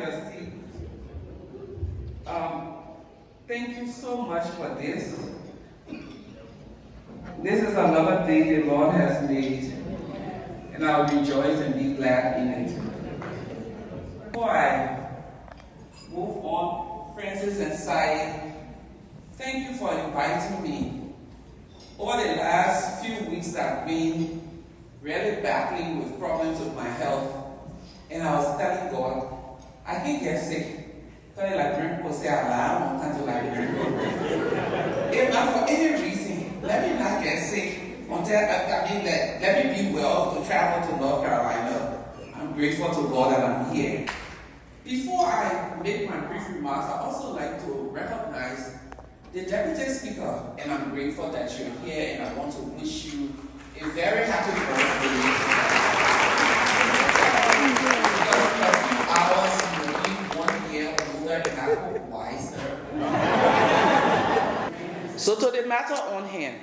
your seat. Thank you so much for this. This is another day the Lord has made, and I'll rejoice and be glad in it. Before I move on, Francis and Sai, thank you for inviting me. Over the last few weeks, I've been really battling with problems with my health, and I was telling God, I can get sick. Telling like many people say, I won't come to like if not for any reason, let me not get sick until let me be well to travel to North Carolina. I'm grateful to God that I'm here. Before I make my brief remarks, I also like to recognize the Deputy Speaker, and I'm grateful that you're here, and I want to wish you a very happy birthday. A few hours, you'll be 1 year older, and I hope wiser. So to the matter on hand,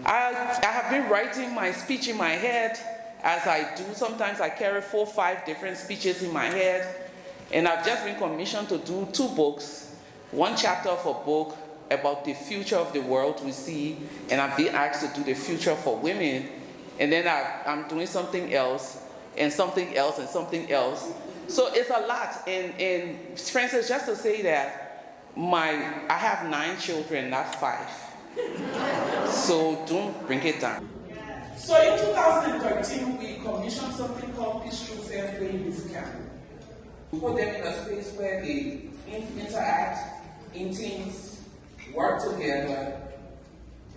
I have been writing my speech in my head as I do. Sometimes I carry 4 or 5 different speeches in my head, and I've just been commissioned to do 2 books, 1 chapter of a book about the future of the world we see, and I've been asked to do the future for women, and then I'm doing something else, and something else, and something else. So it's a lot, and Francis, just to say that I have 9 children, not 5. So don't bring it down. So in 2013, we commissioned something called Peace, Truth, and Play Youth Camp. We put them in a space where they interact in teams, work together,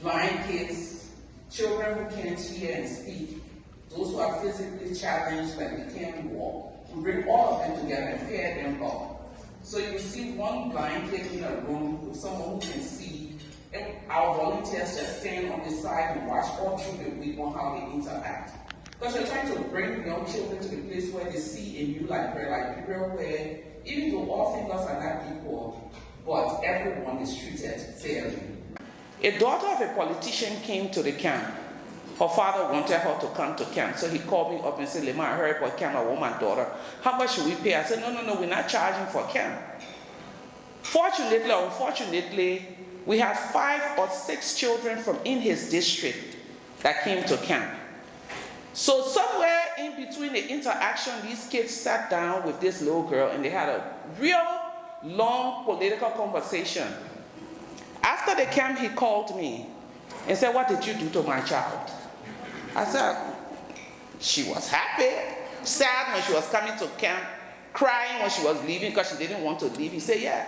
blind kids, children who can't hear and speak, those who are physically challenged, like they can't walk. We bring all of them together and pair them up. So you see one blind kid in a room with someone who can see, and our volunteers just stand on the side and watch all through the week on how they interact. Because we're trying to bring young children to the place where they see a new Liberia where even though all fingers are not equal, but everyone is treated fairly. A daughter of a politician came to the camp. Her father wanted her to come to camp, so he called me up and said, Leymah, I heard about camp, I want my daughter. How much should we pay? I said, no, we're not charging for camp. Fortunately or unfortunately, we have 5 or 6 children from in his district that came to camp. So somewhere in between the interaction, these kids sat down with this little girl and they had a real long political conversation. After the camp, he called me and said, what did you do to my child? I said, she was happy, sad when she was coming to camp, crying when she was leaving because she didn't want to leave. He said, yeah.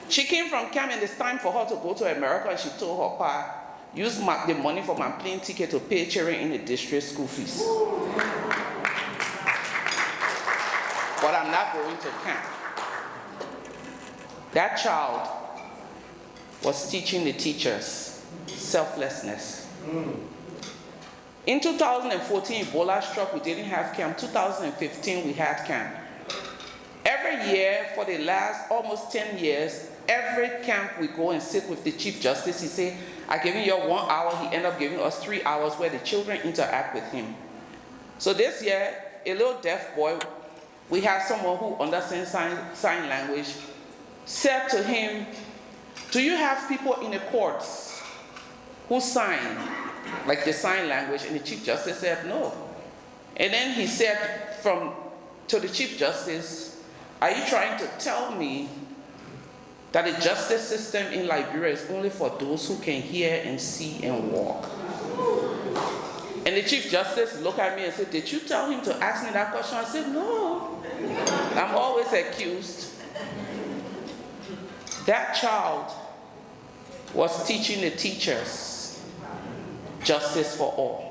She came from camp and it's time for her to go to America, and she told her pa, use the money for my plane ticket to pay children in the district school fees. But I'm not going to camp. That child was teaching the teachers selflessness. In 2014, Ebola struck, we didn't have camp. 2015, we had camp. Every year for the last almost 10 years, every camp we go and sit with the Chief Justice. He said, I gave you 1 hour. He ended up giving us 3 hours where the children interact with him. So this year, a little deaf boy, we have someone who understands sign language, said to him, do you have people in the courts who sign, like the sign language? And the Chief Justice said, no. And then he said to the Chief Justice, are you trying to tell me that the justice system in Liberia is only for those who can hear and see and walk? And the Chief Justice looked at me and said, did you tell him to ask me that question? I said, no. I'm always accused. That child was teaching the teachers justice for all.